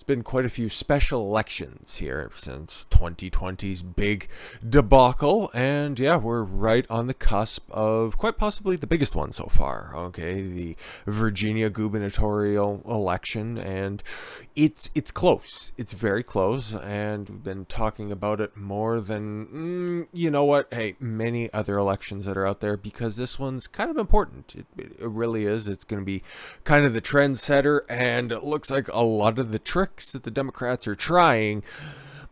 been quite a few special elections here since 2020's big debacle, and yeah, we're right on the cusp of quite possibly the biggest one so far. Okay, the Virginia Gubernatorial Election, and it's close. It's very close, and we've been talking about it more than you know what? Hey, many other elections that are out there, because this one's kind of important. It really is. It's going to be kind of the trendsetter, and it looks like a lot of the tricks that the Democrats are trying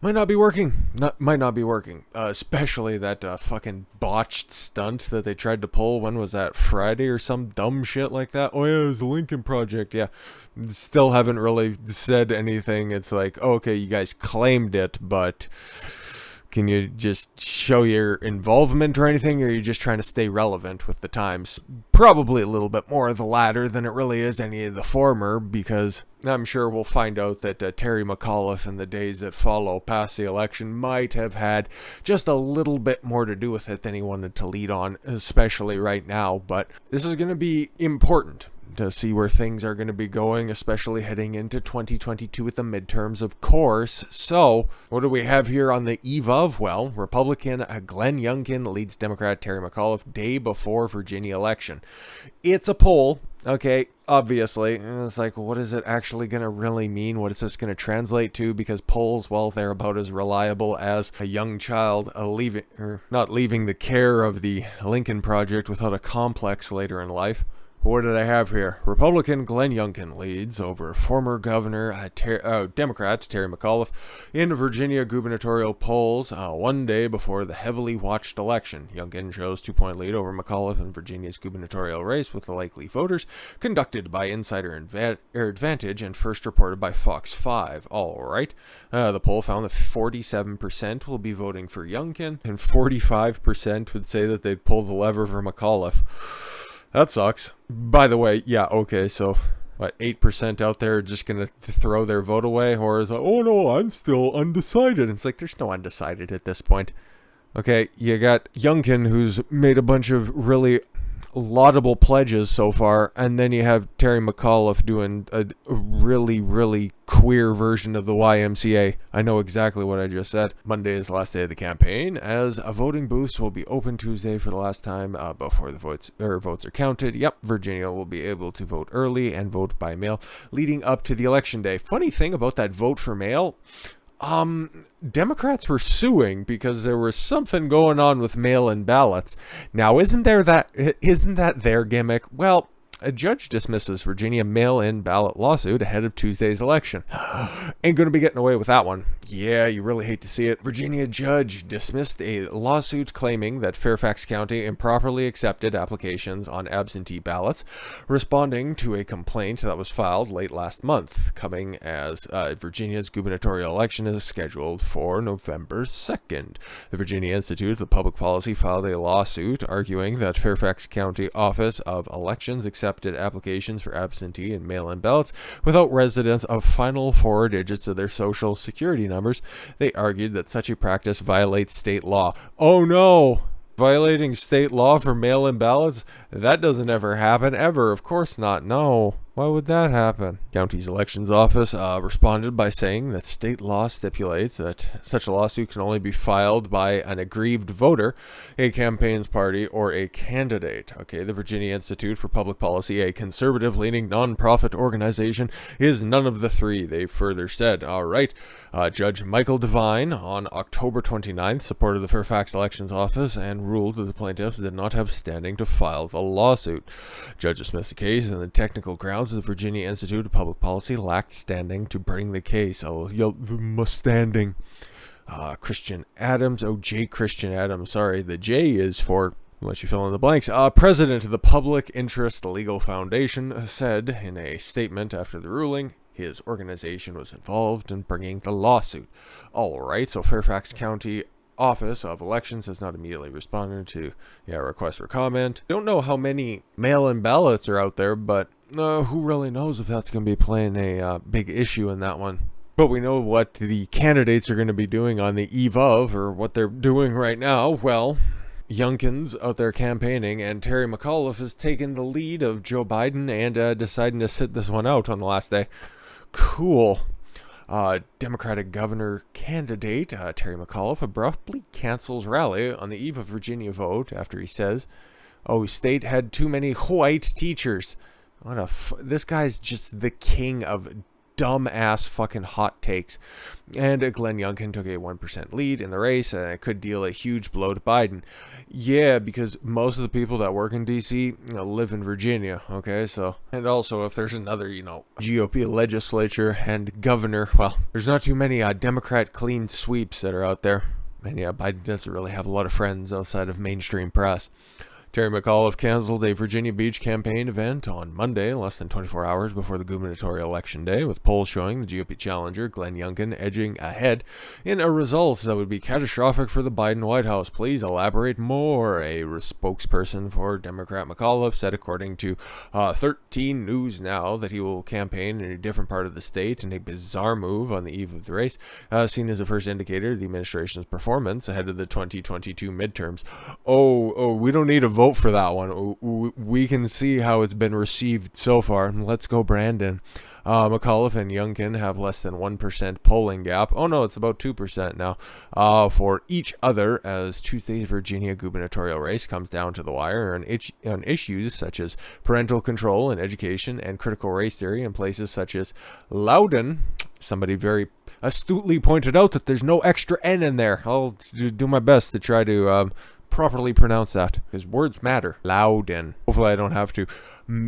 might not be working. Especially that fucking botched stunt that they tried to pull. When was that? Friday or some dumb shit like that? Oh yeah, it was the Lincoln Project. Yeah. Still haven't really said anything. It's like, okay, you guys claimed it, but can you just show your involvement or anything, or are you just trying to stay relevant with the times? Probably a little bit more of the latter than it really is any of the former, because I'm sure we'll find out that Terry McAuliffe in the days that follow past the election might have had just a little bit more to do with it than he wanted to lead on, especially right now. But this is going to be important to see where things are going to be going, especially heading into 2022 with the midterms, of course. So, what do we have here on the eve of? Well, Republican Glenn Youngkin leads Democrat Terry McAuliffe day before Virginia election. It's a poll, okay, obviously. And it's like, what is it actually going to really mean? What is this going to translate to? Because polls, well, they're about as reliable as a young child not leaving the care of the Lincoln Project without a complex later in life. What did I have here? Republican Glenn Youngkin leads over former Governor Democrat Terry McAuliffe in Virginia gubernatorial polls one day before the heavily watched election. Youngkin shows 2-point lead over McAuliffe in Virginia's gubernatorial race with the likely voters, conducted by Insider Advantage and first reported by Fox 5. All right. The poll found that 47% will be voting for Youngkin, and 45% would say that they'd pull the lever for McAuliffe. That sucks. By the way, yeah, okay, so what, 8% out there are just going to throw their vote away? Or is it, oh no, I'm still undecided? It's like, there's no undecided at this point. Okay, you got Youngkin, who's made a bunch of really laudable pledges so far, and then you have Terry McAuliffe doing a really, really queer version of the YMCA. I know exactly what I just said. Monday is the last day of the campaign, as voting booths will be open Tuesday for the last time before the votes are counted. Yep, Virginia will be able to vote early and vote by mail leading up to the election day. Funny thing about that vote for mail, Democrats were suing because there was something going on with mail-in ballots. Now, isn't that their gimmick? Well, a judge dismisses Virginia mail-in ballot lawsuit ahead of Tuesday's election. Ain't gonna be getting away with that one. Yeah, you really hate to see it. Virginia judge dismissed a lawsuit claiming that Fairfax County improperly accepted applications on absentee ballots, responding to a complaint that was filed late last month, coming as Virginia's gubernatorial election is scheduled for November 2nd. The Virginia Institute of Public Policy filed a lawsuit arguing that Fairfax County Office of Elections accepted applications for absentee and mail-in ballots without residents of final 4 digits of their social security numbers. They argued that such a practice violates state law. Oh no! Violating state law for mail-in ballots? That doesn't ever happen, ever. Of course not. No. Why would that happen? County's elections office responded by saying that state law stipulates that such a lawsuit can only be filed by an aggrieved voter, a campaign's party, or a candidate. Okay, the Virginia Institute for Public Policy, a conservative-leaning nonprofit organization, is none of the three, they further said. All right. Judge Michael Devine on October 29th supported the Fairfax Elections Office and ruled that the plaintiffs did not have standing to file the lawsuit. Judge dismissed the case on the technical grounds the Virginia Institute of Public Policy lacked standing to bring the case. Standing. Christian Adams. Oh, J. Christian Adams. Sorry, the J is for, unless you fill in the blanks. President of the Public Interest Legal Foundation said in a statement after the ruling, his organization was involved in bringing the lawsuit. All right, so Fairfax County Office of Elections has not immediately responded to request for comment. Don't know how many mail-in ballots are out there, but who really knows if that's going to be playing a big issue in that one. But we know what the candidates are going to be doing on the eve of, or what they're doing right now. Well, Youngkin's out there campaigning, and Terry McAuliffe has taken the lead of Joe Biden and deciding to sit this one out on the last day. Cool. Democratic governor candidate Terry McAuliffe abruptly cancels rally on the eve of Virginia vote after he says, "Oh, state had too many white teachers." This guy's just the king of dumb-ass fucking hot takes. And Glenn Youngkin took a 1% lead in the race, and it could deal a huge blow to Biden. Yeah, because most of the people that work in D.C. Live in Virginia, okay? So, and also, if there's another, GOP legislature and governor, well, there's not too many Democrat clean sweeps that are out there. And yeah, Biden doesn't really have a lot of friends outside of mainstream press. Terry McAuliffe canceled a Virginia Beach campaign event on Monday, less than 24 hours before the gubernatorial election day, with polls showing the GOP challenger, Glenn Youngkin, edging ahead in a result that would be catastrophic for the Biden White House. Please elaborate more, a spokesperson for Democrat McAuliffe said, according to 13 News Now, that he will campaign in a different part of the state in a bizarre move on the eve of the race, seen as the first indicator of the administration's performance ahead of the 2022 midterms. We don't need a vote for that one. We can see how it's been received so far. Let's go, Brandon. McAuliffe and Youngkin have less than 1% polling gap. Oh no, it's about 2% now for each other, as Tuesday's Virginia gubernatorial race comes down to the wire on issues such as parental control and education and critical race theory in places such as Loudoun. Somebody very astutely pointed out that there's no extra N in there. I'll do my best to try to properly pronounce that, because words matter. Loudoun. Hopefully I don't have to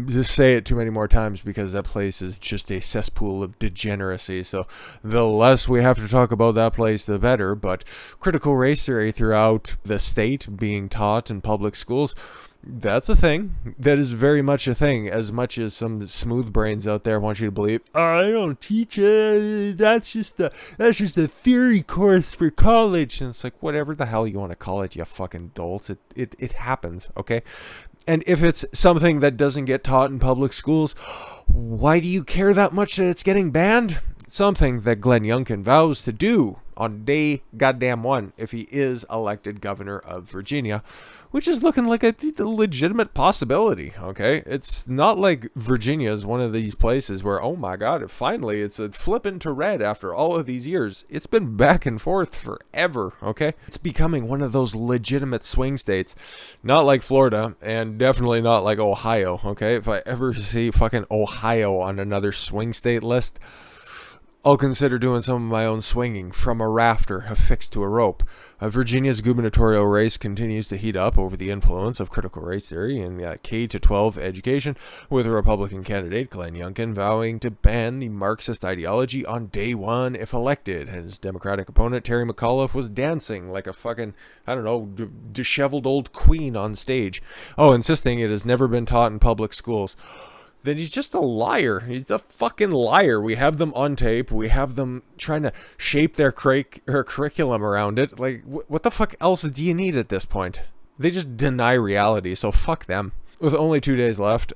just say it too many more times, because that place is just a cesspool of degeneracy. So the less we have to talk about that place, the better. But critical race theory throughout the state being taught in public schools, that's a thing. That is very much a thing, as much as some smooth brains out there want you to believe, I don't teach it, that's just a theory course for college. And it's like, whatever the hell you want to call it, you fucking dolts. It happens, okay? And if it's something that doesn't get taught in public schools, why do you care that much that it's getting banned? Something that Glenn Youngkin vows to do on day goddamn one if he is elected governor of Virginia, which is looking like a legitimate possibility, okay? It's not like Virginia is one of these places where, oh my God, finally it's a flipping to red after all of these years. It's been back and forth forever, okay? It's becoming one of those legitimate swing states. Not like Florida, and definitely not like Ohio, okay? If I ever see fucking Ohio on another swing state list, I'll consider doing some of my own swinging from a rafter affixed to a rope. Virginia's gubernatorial race continues to heat up over the influence of critical race theory in K-12 education, with a Republican candidate, Glenn Youngkin, vowing to ban the Marxist ideology on day one if elected. His Democratic opponent, Terry McAuliffe, was dancing like a fucking, disheveled old queen on stage. Insisting it has never been taught in public schools. Then he's just a liar. He's a fucking liar. We have them on tape. We have them trying to shape their curriculum around it. Like, what the fuck else do you need at this point? They just deny reality, so fuck them. With only 2 days left.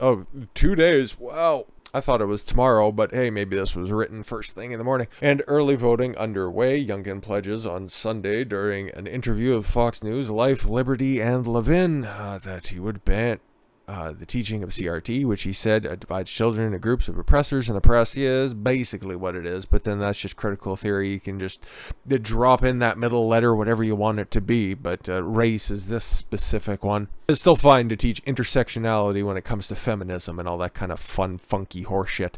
2 days? Wow. I thought it was tomorrow, but hey, maybe this was written first thing in the morning. And early voting underway. Youngkin pledges on Sunday during an interview with Fox News, Life, Liberty, and Levin that he would ban the teaching of CRT, which he said divides children into groups of oppressors and oppressed. Is basically what it is, but then that's just critical theory. You can just drop in that middle letter, whatever you want it to be, but race is this specific one. It's still fine to teach intersectionality when it comes to feminism and all that kind of fun, funky horseshit.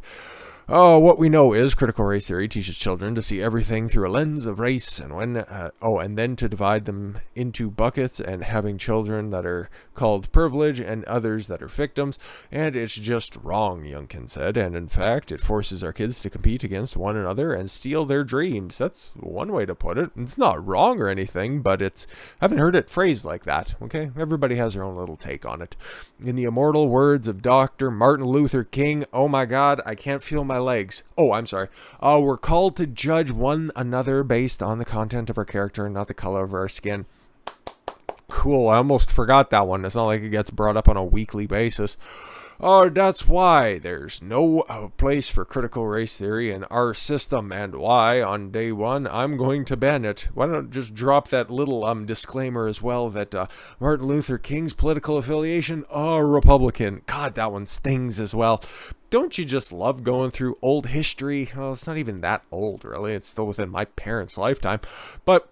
What we know is critical race theory teaches children to see everything through a lens of race, and then to divide them into buckets, and having children that are called privilege and others that are victims, and it's just wrong, Youngkin said, and in fact, it forces our kids to compete against one another and steal their dreams. That's one way to put it. It's not wrong or anything, but I haven't heard it phrased like that, okay? Everybody has their own little take on it. In the immortal words of Dr. Martin Luther King, oh my God, I can't feel my legs. I'm sorry. We're called to judge one another based on the content of our character and not the color of our skin. Cool. I almost forgot that one. It's not like it gets brought up on a weekly basis. Oh, that's why there's no place for critical race theory in our system, and why, on day one, I'm going to ban it. Why don't just drop that little disclaimer as well that Martin Luther King's political affiliation, a Republican. God, that one stings as well. Don't you just love going through old history? Well, it's not even that old, really. It's still within my parents' lifetime. But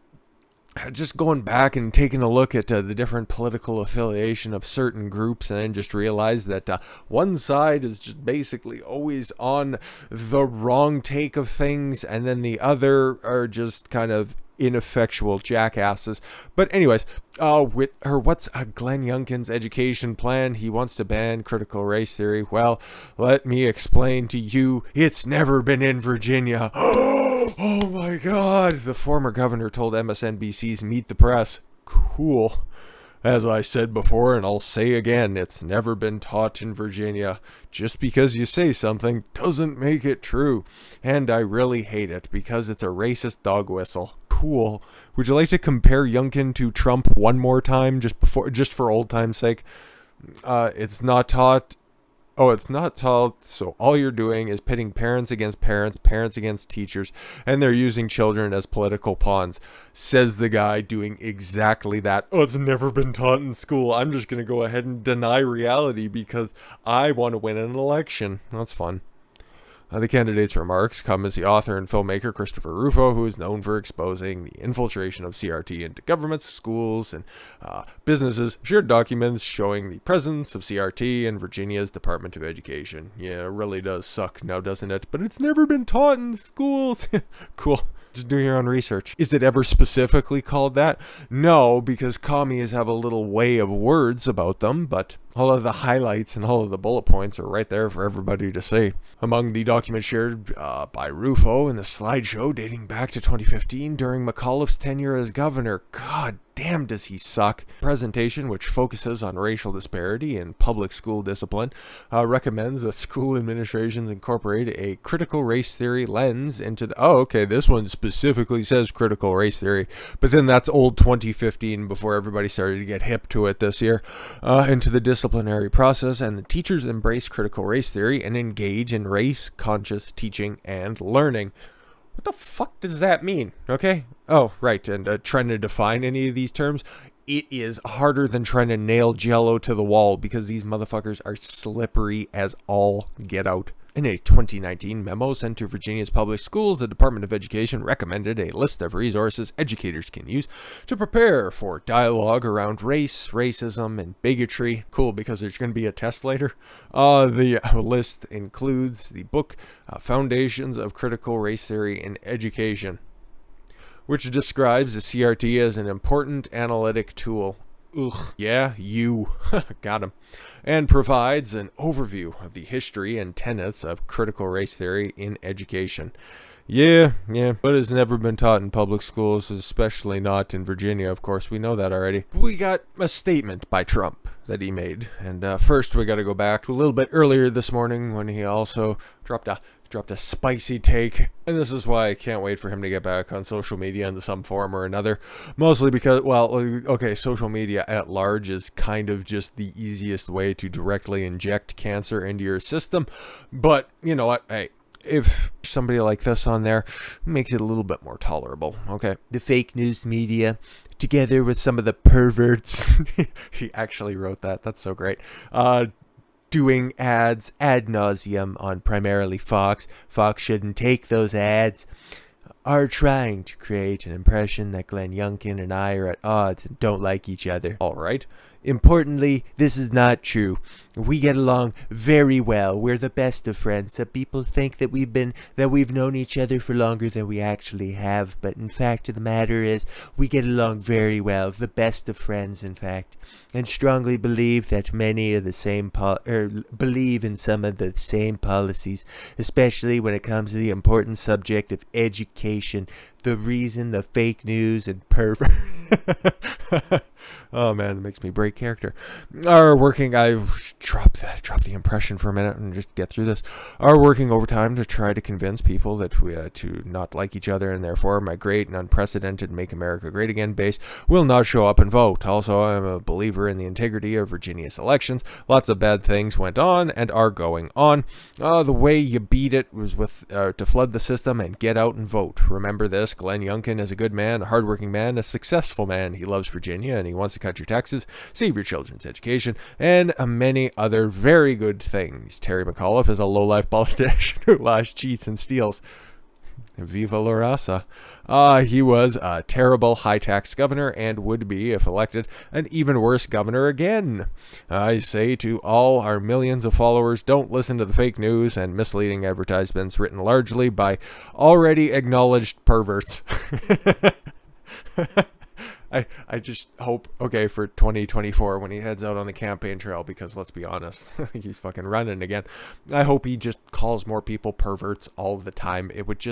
just going back and taking a look at the different political affiliation of certain groups, and then just realize that one side is just basically always on the wrong take of things, and then the other are just kind of ineffectual jackasses. But anyways, what's Glenn Youngkin's education plan? He wants to ban critical race theory. Well, let me explain to you, it's never been in Virginia. Oh my God, the former governor told MSNBC's Meet the Press. Cool. As I said before, and I'll say again, it's never been taught in Virginia. Just because you say something doesn't make it true. And I really hate it because it's a racist dog whistle. Cool. Would you like to compare Youngkin to Trump one more time, just for old time's sake? It's not taught. Oh, it's not taught, so all you're doing is pitting parents against parents, parents against teachers, and they're using children as political pawns, says the guy doing exactly that. Oh, it's never been taught in school. I'm just going to go ahead and deny reality because I want to win an election. That's fun. The candidate's remarks come as the author and filmmaker Christopher Rufo, who is known for exposing the infiltration of CRT into governments, schools, and businesses, shared documents showing the presence of CRT in Virginia's Department of Education. Yeah, it really does suck now, doesn't it? But it's never been taught in schools. Cool. Just do your own research. Is it ever specifically called that? No, because commies have a little way of words about them, but all of the highlights and all of the bullet points are right there for everybody to see. Among the documents shared by Rufo in the slideshow dating back to 2015 during McAuliffe's tenure as governor. God damn, does he suck. Presentation, which focuses on racial disparity in public school discipline, recommends that school administrations incorporate a critical race theory lens into the... Oh, okay, this one specifically says critical race theory, but then that's old 2015 before everybody started to get hip to it this year. Into the disciplinary process, and the teachers embrace critical race theory and engage in race-conscious teaching and learning. What the fuck does that mean? Okay. Oh, right. And trying to define any of these terms, it is harder than trying to nail Jell-O to the wall because these motherfuckers are slippery as all get out. In a 2019 memo sent to Virginia's public schools, the Department of Education recommended a list of resources educators can use to prepare for dialogue around race, racism, and bigotry. Cool, because there's going to be a test later. The list includes the book Foundations of Critical Race Theory in Education, which describes the CRT as an important analytic tool. Ugh, yeah, you got him. And provides an overview of the history and tenets of critical race theory in education. Yeah, but it's never been taught in public schools, especially not in Virginia, of course. We know that already. We got a statement by Trump that he made. And first, we got to go back a little bit earlier this morning when he also dropped a spicy take, and this is why I can't wait for him to get back on social media in some form or another. Mostly because, well, okay, social media at large is kind of just the easiest way to directly inject cancer into your system. But you know what? Hey, if somebody like this on there, makes it a little bit more tolerable. Okay, the fake news media, together with some of the perverts. He actually wrote that. That's so great. Doing ads ad nauseum on primarily Fox. Fox shouldn't take those ads. Are trying to create an impression that Glenn Youngkin and I are at odds and don't like each other. All right. Importantly, this is not true. We get along very well. We're the best of friends. Some people think that we've known each other for longer than we actually have, but in fact, the matter is we get along very well. The best of friends, in fact, and strongly believe that many of the same believe in some of the same policies, especially when it comes to the important subject of education. The reason the fake news and pervert. Oh man, it makes me break character. I drop the impression for a minute and just get through this. Are working overtime to try to convince people that we to not like each other, and therefore my great and unprecedented Make America Great Again base will not show up and vote. Also, I'm a believer in the integrity of Virginia's elections. Lots of bad things went on and are going on. The way you beat it was with to flood the system and get out and vote. Remember this: Glenn Youngkin is a good man, a hardworking man, a successful man. He loves Virginia and he wants to cut your taxes, save your children's education, and many other very good things. Terry McAuliffe is a low-life politician who lies, cheats, and steals. Viva la raza. He was a terrible high-tax governor and would be, if elected, an even worse governor again. I say to all our millions of followers, don't listen to the fake news and misleading advertisements written largely by already acknowledged perverts. I just hope, okay, for 2024 when he heads out on the campaign trail, because let's be honest, he's fucking running again. I hope he just calls more people perverts all the time. It would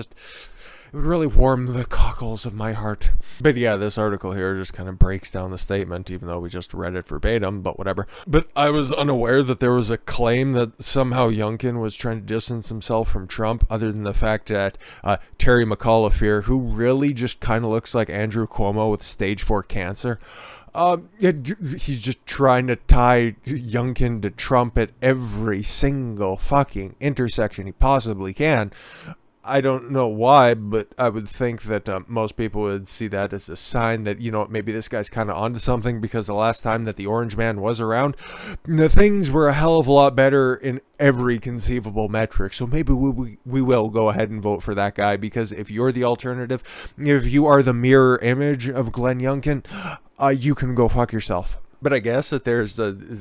really warm the cockles of my heart. But yeah, this article here just kind of breaks down the statement, even though we just read it verbatim, but whatever. But I was unaware that there was a claim that somehow Youngkin was trying to distance himself from Trump, other than the fact that Terry McAuliffe here, who really just kind of looks like Andrew Cuomo with stage 4 cancer, he's just trying to tie Youngkin to Trump at every single fucking intersection he possibly can. I don't know why, but I would think that most people would see that as a sign that, you know, maybe this guy's kind of onto something, because the last time that the Orange Man was around, the things were a hell of a lot better in every conceivable metric. So maybe we will go ahead and vote for that guy, because if you're the alternative, if you are the mirror image of Glenn Youngkin, you can go fuck yourself. But I guess that there's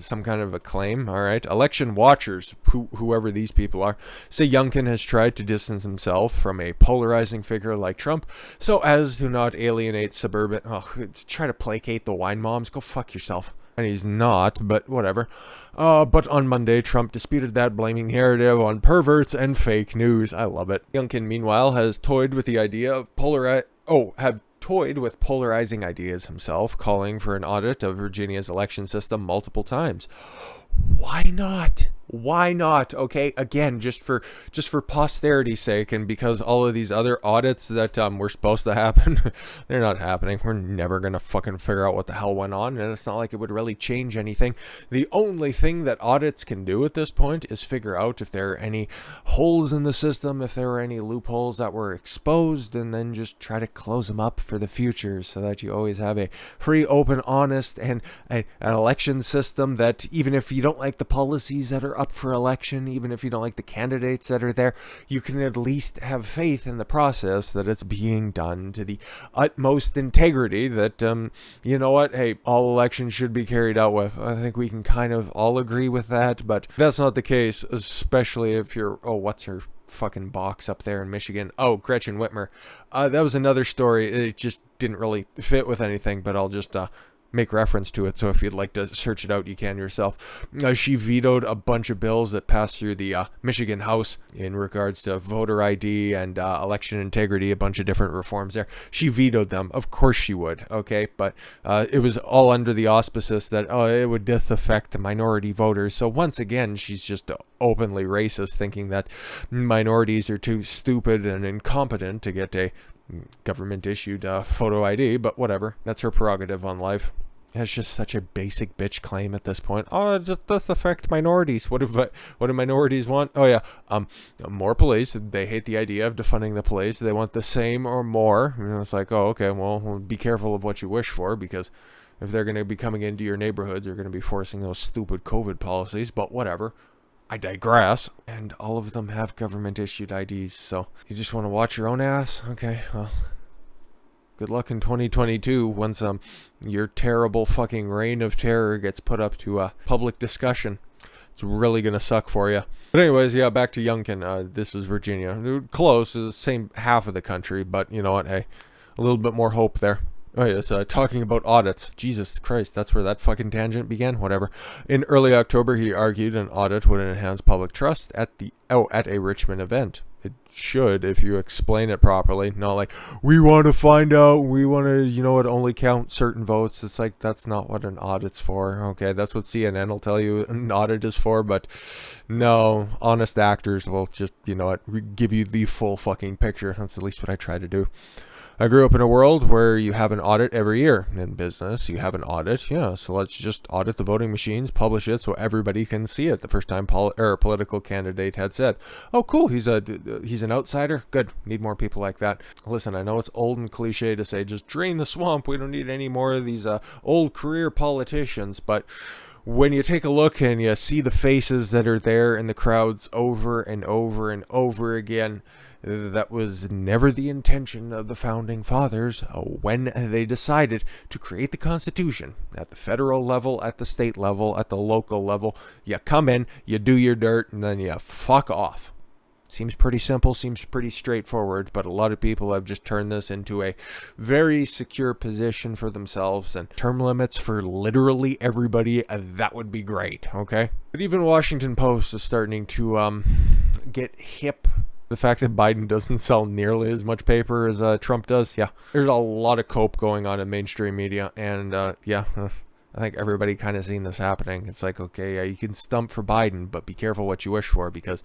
some kind of a claim, all right? Election watchers, whoever these people are, say Youngkin has tried to distance himself from a polarizing figure like Trump so as to not alienate suburban... try to placate the wine moms. Go fuck yourself. And he's not, but whatever. But on Monday, Trump disputed that, blaming the narrative on perverts and fake news. I love it. Youngkin, meanwhile, has toyed with the idea of toyed with polarizing ideas himself, calling for an audit of Virginia's election system multiple times. Why not? Why not? Okay, again, just for posterity's sake, and because all of these other audits that were supposed to happen, they're not happening. We're never gonna fucking figure out what the hell went on, and it's not like it would really change anything. The only thing that audits can do at this point is figure out if there are any holes in the system, if there were any loopholes that were exposed, and then just try to close them up for the future, so that you always have a free, open, honest, and an election system that, even if you don't like the policies that are up for election, even if you don't like the candidates that are there, you can at least have faith in the process that it's being done to the utmost integrity, that you know what, hey, all elections should be carried out with. I think we can kind of all agree with that, but that's not the case, especially if you're, what's her fucking box up there in Michigan? Gretchen Whitmer. That was another story. It just didn't really fit with anything, but I'll just make reference to it, so if you'd like to search it out, you can yourself. She vetoed a bunch of bills that passed through the Michigan House in regards to voter ID and election integrity, a bunch of different reforms there. She vetoed them. Of course she would, okay? But it was all under the auspices that it would disaffect minority voters. So once again, she's just openly racist, thinking that minorities are too stupid and incompetent to get a government-issued photo ID, but whatever. That's her prerogative on life. It's just such a basic bitch claim at this point. It just does affect minorities. What do minorities want? More police. They hate the idea of defunding the police. They want the same or more. It's like, okay, well, be careful of what you wish for, because if they're going to be coming into your neighborhoods, they're going to be forcing those stupid COVID policies, but whatever. I digress. And all of them have government-issued IDs, so you just want to watch your own ass? Okay, well, good luck in 2022 once your terrible fucking reign of terror gets put up to public discussion. It's really gonna suck for you. But anyways, yeah, back to Youngkin. This is Virginia. Close, is the same half of the country, but you know what, hey, a little bit more hope there. Oh yes, talking about audits. Jesus Christ, that's where that fucking tangent began. Whatever. In early October, he argued an audit would enhance public trust at a Richmond event. It should if you explain it properly. Not like, we want to find out, we want to, only count certain votes. It's like, that's not what an audit's for. Okay, that's what CNN will tell you an audit is for, but no, honest actors will just, give you the full fucking picture. That's at least what I try to do. I grew up in a world where you have an audit every year. In business, you have an audit. Yeah, so let's just audit the voting machines, publish it so everybody can see it. The first time a political candidate had said, oh, cool, he's an outsider. Good, need more people like that. Listen, I know it's old and cliche to say, just drain the swamp. We don't need any more of these old career politicians. But when you take a look and you see the faces that are there in the crowds over and over and over again, that was never the intention of the founding fathers when they decided to create the Constitution. At the federal level, at the state level, at the local level, you come in, you do your dirt, and then you fuck off. Seems pretty simple, seems pretty straightforward, but a lot of people have just turned this into a very secure position for themselves, and term limits for literally everybody, that would be great, okay? But even Washington Post is starting to get hip. The fact that Biden doesn't sell nearly as much paper as Trump does, yeah. There's a lot of cope going on in mainstream media, and I think everybody kind of seen this happening. It's like, okay, yeah, you can stump for Biden, but be careful what you wish for, because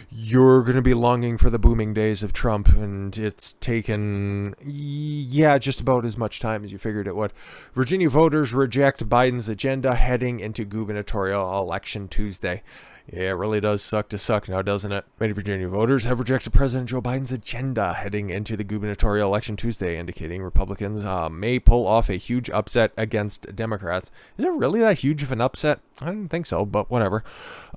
you're going to be longing for the booming days of Trump, and it's taken, just about as much time as you figured it would. Virginia voters reject Biden's agenda heading into gubernatorial election Tuesday. Yeah, it really does suck to suck now, doesn't it? Many Virginia voters have rejected President Joe Biden's agenda heading into the gubernatorial election Tuesday, indicating Republicans may pull off a huge upset against Democrats. Is it really that huge of an upset? I didn't think so, but whatever.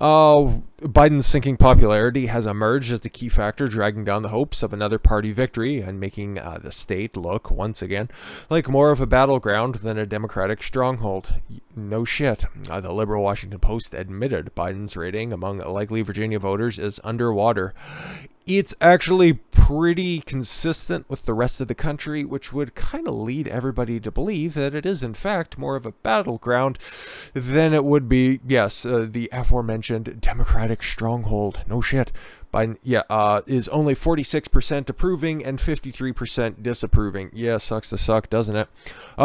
Biden's sinking popularity has emerged as the key factor dragging down the hopes of another party victory and making the state look, once again, like more of a battleground than a Democratic stronghold. No shit. The liberal Washington Post admitted Biden's rating among likely Virginia voters is underwater. It's actually pretty consistent with the rest of the country, which would kind of lead everybody to believe that it is, in fact, more of a battleground than it would be, the aforementioned Democratic stronghold. No shit. Biden, is only 46% approving and 53% disapproving. Yeah, sucks to suck, doesn't it?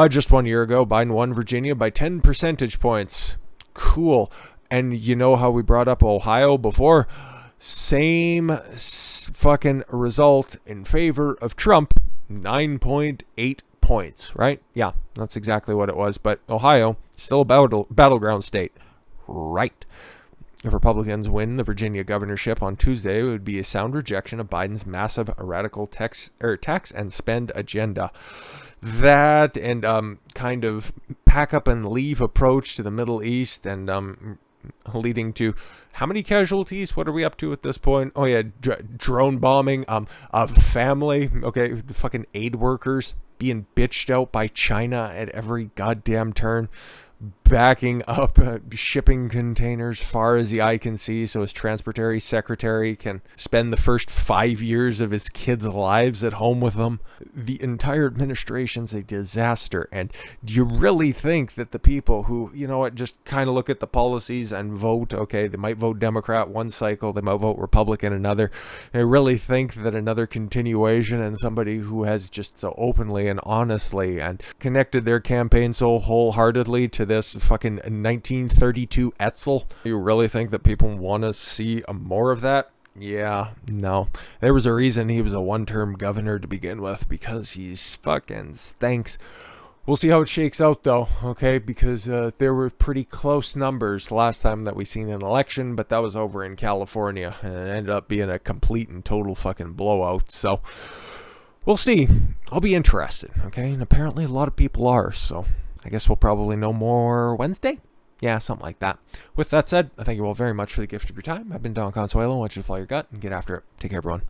Just 1 year ago, Biden won Virginia by 10 percentage points. Cool. And you know how we brought up Ohio before? Same fucking result in favor of Trump, 9.8 points, right? Yeah, that's exactly what it was. But Ohio, still a battleground state, right? If Republicans win the Virginia governorship on Tuesday, it would be a sound rejection of Biden's massive radical tax and spend agenda. That and kind of pack up and leave approach to the Middle East and leading to how many casualties? What are we up to at this point? Oh yeah, drone bombing of family. Okay, the fucking aid workers being bitched out by China at every goddamn turn, backing up shipping containers far as the eye can see so his transportary secretary can spend the first 5 years of his kids' lives at home with them. The entire administration's a disaster. And do you really think that the people who, just kind of look at the policies and vote, okay, they might vote Democrat one cycle, they might vote Republican another, they really think that another continuation and somebody who has just so openly and honestly and connected their campaign so wholeheartedly to this fucking 1932 Etzel, you really think that people want to see more of that? Yeah, no. There was a reason he was a one-term governor to begin with, because he's fucking stinks. We'll see how it shakes out, though, okay? Because there were pretty close numbers last time that we seen an election, but that was over in California, and it ended up being a complete and total fucking blowout. So we'll see. I'll be interested, okay? And apparently a lot of people are, so I guess we'll probably know more Wednesday? Yeah, something like that. With that said, I thank you all very much for the gift of your time. I've been Don Consuelo. I want you to follow your gut and get after it. Take care, everyone.